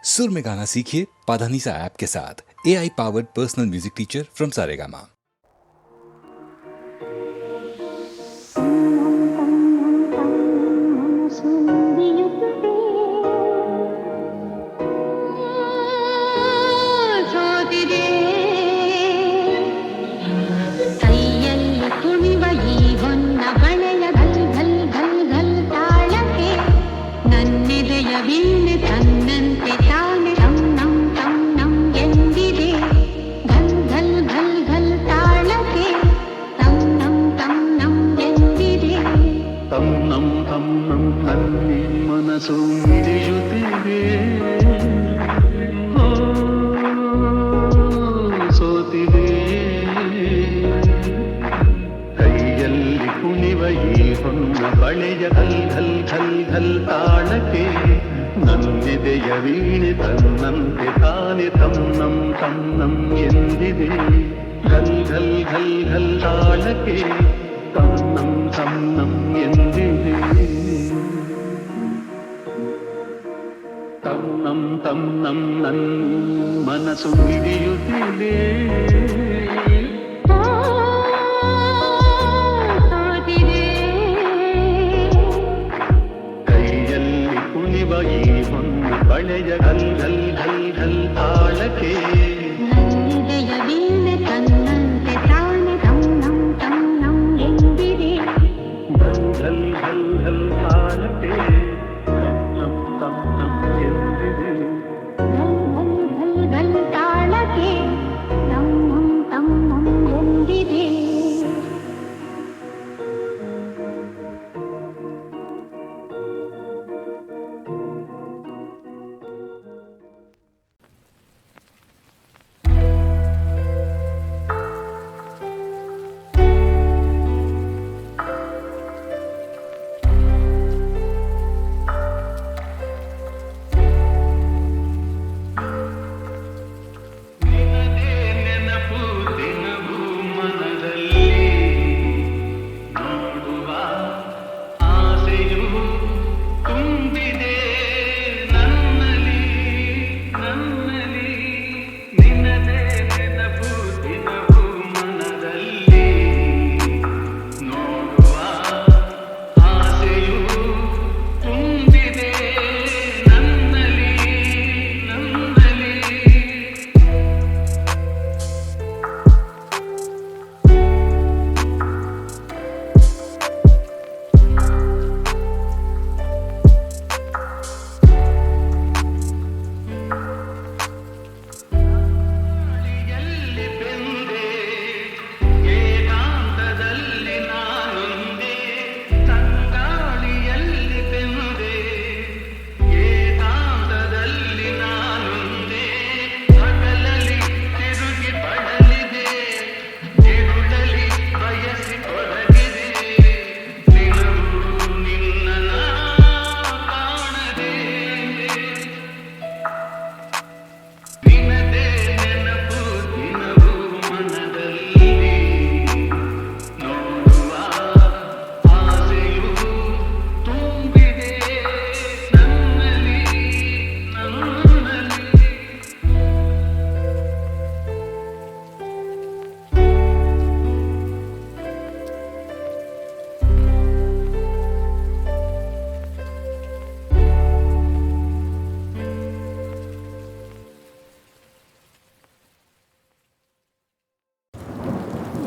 सुर में गाना सीखिए पाधानीसा ऐप के साथ। AI powered personal music teacher from Saregama. ಮನಸ್ಸು ಮಿಡಿಯುತ್ತಿದೆ, ಸೋತಿದೆ ಕೈಯಲ್ಲಿ ಕುಣಿವ ಈ ಹೊನ್ನ ಬಳೆಯ ಘಲ್ ಘಲ್ ಘಲ್ ಘಲ್ ತಾಳಕ್ಕೆ ನನ್ನೆದೆಯ ವೀಣೆ ತನ್ನಂತೆ ತಾನೆ ತನ್ನಂ ತನ್ನಂ ಎಂದಿದೆ. ಘಲ್ ಘಲ್ ಘಲ್ ಘಲ್ ತಾಳಕ್ಕೆ ತನ್ನಂ ತನ್ನಂ ಎಂದಿದೆ. ತನ್ನಂ ತನ್ನಂ ನನ್ ಮನಸ್ಸು ಹಿಡಿಯುತ್ತಿದೆ, ಕೈಯಲ್ಲಿ ಕುಣಿವ ಈ ಹೊನ್ನ ಬಳೆಯ ಘಲ್ ಘಲ್ ಘಲ್ ಘಲ್ ತಾಳಕ್ಕೆ ತನ್ನಂತೆ ತಾನೆ ತನ್ನಂ ತನ್ನಂ ಎಂದಿದೆ. ಘಲ್ ಘಲ್ ಘಲ್ ಘಲ್ ತಾಳಕ್ಕೆ ತನ್ನಂ ತನ್ನಂ ಎಂದಿದೆ. ಗಲ್ ತಾಳಕ್ಕೆ ತಮ್ಮಂ ತಮ್ಮಂ ಎಂದಿದೆ.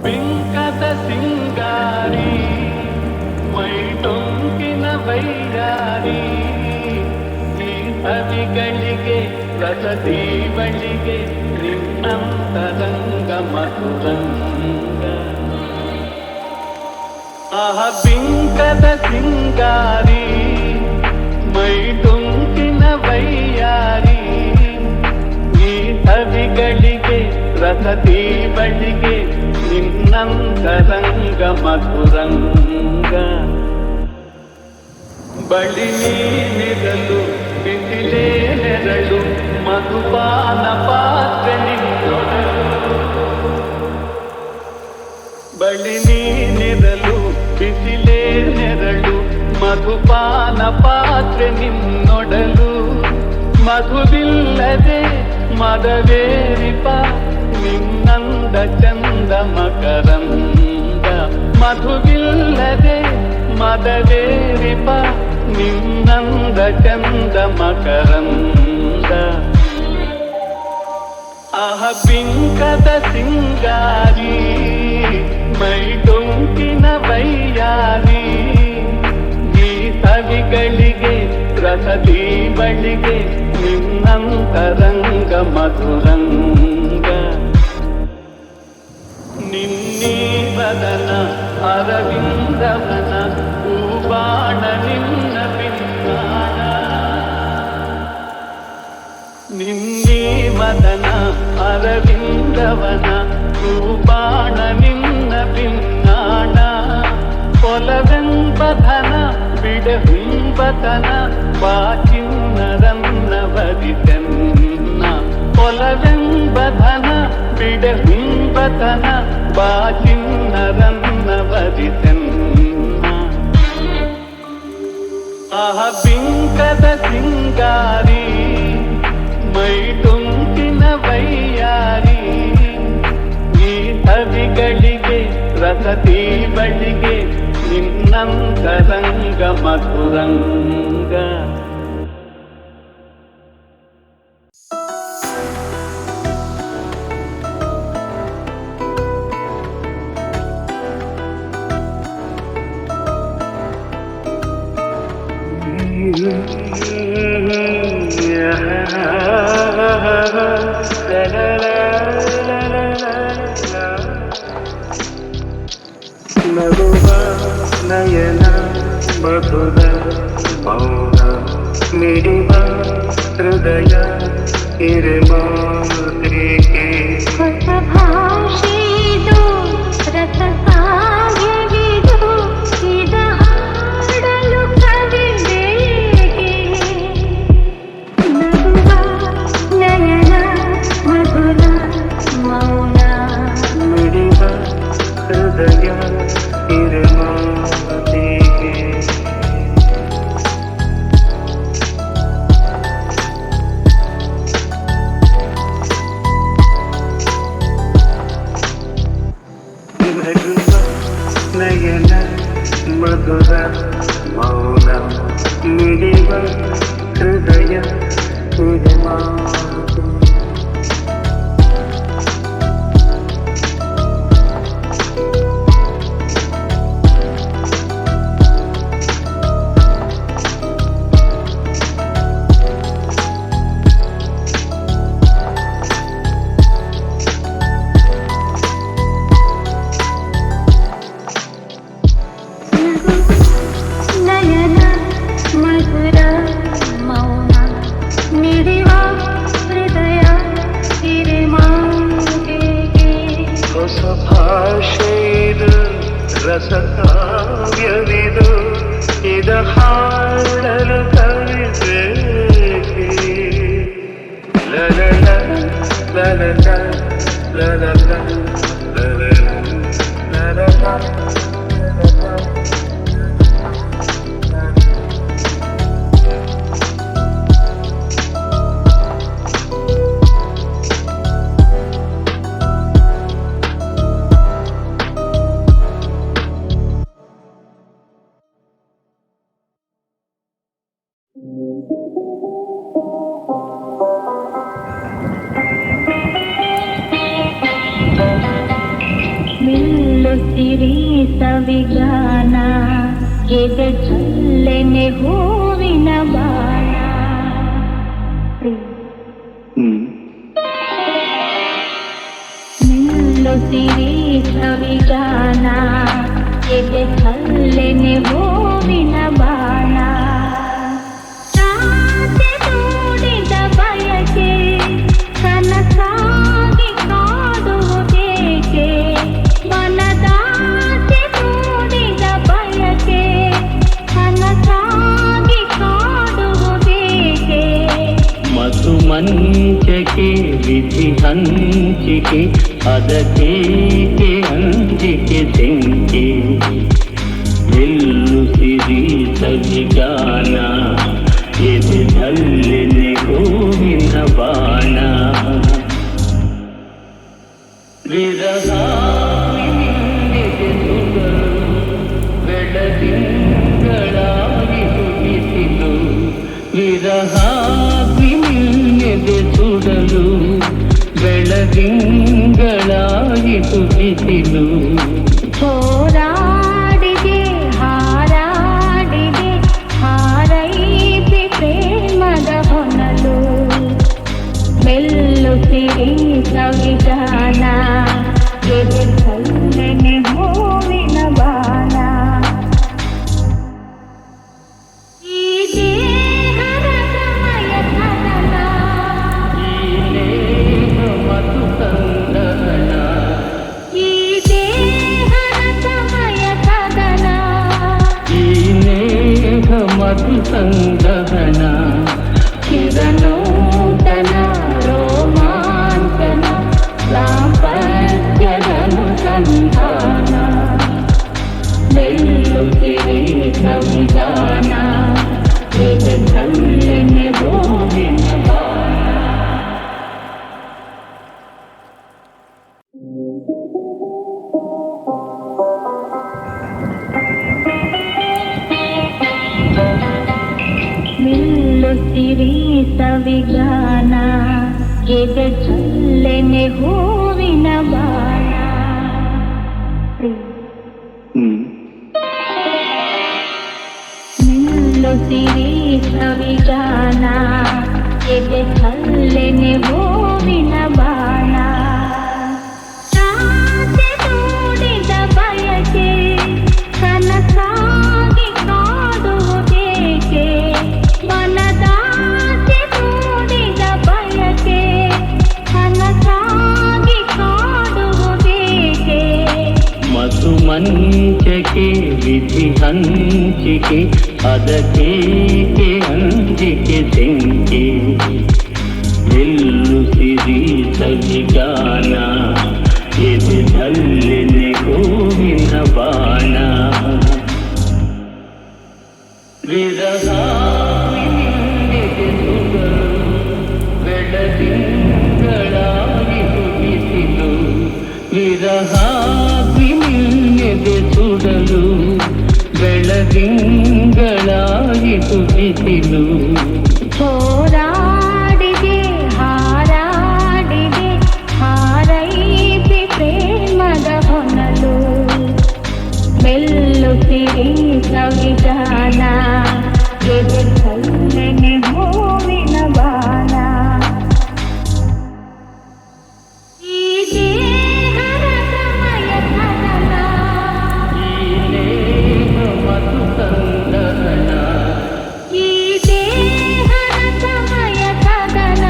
ಬಿಂಕದ ಸಿಂಗಾರಿ ಮೈ ಟೊಂಕಿನ ವೈರಾರಿ, ಈ ಕವಿಗಳಿಗೆ ರಸದೀವಳಿಗೆ ನಿನ್ನಂತರಂಗ ಮಧುರಂಗ. ಆಹ ಬಿಂಕದ ಸಿಂಗಾರಿ ಮೈ ಟೊಂಕಿನ ವೈಯಾರಿ, ಈ ಕವಿಗಳಿಗೆ ರಸದೀವಳಿಗೆ ನಿನ್ನಂತರಂಗ ಮಧುರಂಗ. ಬಳಿ ನೀನಿರಲು ಬಿಸಿಲೇ ನೆರಳು ಮಧುಪಾನ ಪಾತ್ರೆ ನಿನ್ನೊಡಲು. ಬಳಿ ನೀನಿರಲು ಬಿಸಿಲೇ ನೆರಳು ಮಧುಪಾನ ಪಾತ್ರೆ ನಿನ್ನೊಡಲು. ಮಧುವಿಲ್ಲದೆ ಮದವೇರಿಪ ನಿನ್ನಂದ ಚಂದ ಮಕರಂದ. ಮಧುವಿಲ್ಲದೆ ಮದವೇರಿಪ ನಿನ್ನಂದ ಚಂದ ಮಕರಂದ. ಆಹ ಬಿಂಕದ ಸಿಂಗಾರಿ ಮೈ ಡೊಂಕಿನ ವೈಯಾರಿ. ಈ ಸವಿಗಳಿಗೆ ರಸದಿ ಬಳಿಗೆ ನಿನ್ನಂತರಂಗ ಮಧುರಂಗ. ನಿನ್ನೀ ಬದನ ಅರವಿಂದವನ ಹೂಬಾಣ ನಿನ್ನ ಪಿನ್ನಾಣ. ನಿನ್ನೀ ಮದನ ಅರವಿಂದವನ ಹೂಬಾಣ ನಿನ್ನ ಪಿನ್ನಾಣ. ಕೊಲವೆಂಬಧನ ಬಿಡಹುಂಬತನ ಬಾಚಿನ್ನರನ್ನ ಬರಿತೆನ್ನ. ಕೊಲವೆಂಬಧನ ಬಿಡಹುಂಬತನ ಬಾಚಿನ್ನರನ್ನ ಬರಿತೆನ್ನ. ಆಹ ಬಿಂಕದ ಸಿಂಗಾರಿ ಮೈ ತುಂಕಿನ ವೈಯಾರಿ. ಈ ಸವಿಗಳಿಗೆ ರಸತಿ ಬಳಿಗೆ ನಿನ್ನಂತರಂಗ ಮಧುರಂಗ. ನಗುವ ನಯನ ಮಧುರ ಮೌನ ಮಿಡಿವ ಹೃದಯ ಹಿರಿಮಾತ್ರಿಕೆ. ಹೊಸ ಭಾಷೆದು ರಸ ಕಾವ್ಯವಿದು ಇದ ಹಾಡಲು ಕವಿ ಬೇಕೆ. ನಗುವ ನಯನ ಮಧುರ ಮೌನ ಮಿಡಿವ ಹೃದಯ ಹಿರಿಮಾತ್ರಿಕೆ. ನಯನ ಮಧುರ ಮೌನ ಮಿಡಿವ ಹೃದಯ ಹಿರಿಮಾತ್ರಿಕೆ. ನಯನ ಮಧುರ ಮೌನ ಮಿಡಿವ ಹೃದಯ ಹಿರಿಮಾತ್ರಿಕೆ. ಹೊಸ ಭಾಷೆಯಿದು ರಸ ಕಾವ್ಯವಿದು ಇದ ಹಾಡಲು ಕವಿ ಬೇಕೆ. ಲಲಲ ಲಲಲ ಲಲಲ ಲಲಲ ಲಲಲ. ನಿಲ್ಲುತ್ತಿರಿ ಸವಿಗಾನ ಎದೆ ಚಲ್ಲೆನೆ ಹೂವಿನ ಬಾಣ. ನಿಲ್ಲುತ್ತಿರಿ ಸವಿಗಾನ ಎದೆ ಚಲ್ಲೆನೆ ಹೂವಿನ ಬಾಣ. ರಾತ್ರಿ ದೂಡಿದ ಬಯಕೆ ಕನಸಾಗಿ ಕಾಡುವುದೇಕೆ. ಮನದಾಸೆ ದೂಡಿದ ಬಯಕೆ ಕನಸಾಗಿ ಕಾಡುವುದೇಕೆ. ಮಧು ಮಂಚಕೆ ವಿಧಿ ಹಂಚಿಕೆ ಅದಕ್ಕೇಕೆ ಅಂಜಿಕೆ ತೆಂಕೆ. ನಿಲ್ಲುತ್ತಿರಿ ಸವಿಗಾನ ಎದೆಯಲ್ಲೆನೆ ಹೂವಿನ ಬಾಣ ವಿರಹ ಬೆಳದಿಂಗಳಾಯಿತು ಬಿಸಿಲು ವಿರಹಾಗ್ನಿಯದೆ ಸುಡಲು ಬೆಳದಿಂಗಳಾಯಿತು ಬಿಸಿಲು ಹೋರಾಡಿದೆ ಹಾರಾಡಿದೆ ಹಾರೈಸಿ ಪ್ರೇಮದ ಹೊನಲು ಮೆಲ್ಲುತ್ತಿರಿ ಸವಿಗಾನ ಎದೆಯಲ್ಲೆನೆ ಹೂವಿನ ಬಾಣ ಈ ದೇಹದ ಸಮಯ ಕದನ ಈ ನೇಹ ಮಧು ಸಂದಹನ ಈ ದೇಹದ ಸಮಯ ಕದನ ಈ ನೇಹ ಮಧು ಸಂದಹನ ಚಿರನೂತನ ರೋಮಾಂಚನ ದಾಂಪತ್ಯದನು ಸಂಧಾನ ಮೆಲ್ಲುತ್ತಿರಿ ಸಂವಿಧಾನ ಎದೆಯಲ್ಲೆನೆ ಹೂವಿನ ಬಾಣ ನಿಲ್ಲುತ್ತಿರಿ ಸವಿಗಾನ ಎದೆಯಲ್ಲೆನೆ ಹೂವಿನ ಬಾಣ ನಿಲ್ಲುತ್ತಿರಿ ಸವಿಗಾನ ಎದೆಯಲ್ಲೆನೆ ಹೂವಿನ ಬಾಣ ಆಸೆ ತೋಡಿದ ಬಯಕೆ ಕನಸಾಗಿ ಕಾಡುವುದೇಕೆ ಮನದಾಸೆ ತೋಡಿದ ಬಯಕೆ ಕನಸಾಗಿ ಕಾಡುವುದೇಕೆ ಮಧು ಮಂಚಕೆ ವಿಧಿ ಹಂಚಿಕೆ ಅದಕ್ಕೇಕೆ ಅಂಜಿಕೆ ಸೆಂಕೆ ನಿಲ್ಲುತ್ತಿರಿ ಸವಿಗಾನ ಎದೆಯಲ್ಲೆನೆ ಹೂವಿನ ಬಾಣ ವಿರಹ ಬೆಳದಿಂಗಳಾಯಿತು ಬಿಸಿಲು ವಿರಹಾಗ್ನಿಯದೆ ಸುಡಲು ಬೆಳದಿಂಗಳಾಯಿತು ಬಿಸಿಲು ಹೋರಾಡಿದೆ ಹಾರಾಡಿದೆ ಹಾರೈಸಿ ಪ್ರೇಮದ ಹೊನಲು ಮೆಲ್ಲುತ್ತಿರಿ ಸವಿಗಾನ ಎದೆಯಲ್ಲೆನೆ ಹೂವಿನ ಬಾಣ ಈ ದೇಹದ ಸಮಯ ಕದನ ಈ ನೇಹ ಮಧು ಸಂದಹನ ಈ ದೇಹದ ಸಮಯ ಕದನ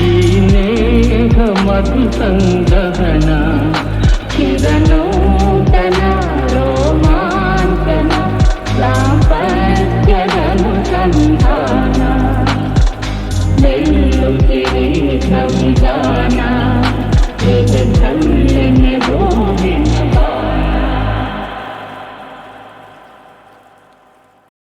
ಈ ನೇಹ ಮಧು ಸಂದಹನ ಚಿರನೂತನ ರೋಮಾಂಚನ ದಾಂಪತ್ಯದನು ಸಂಧಾನ ಮೆಲ್ಲುತ್ತಿರಿ ಸಂವಿಧಾನ ಎದೆಯಲ್ಲೆನೆ ಹೂವಿನ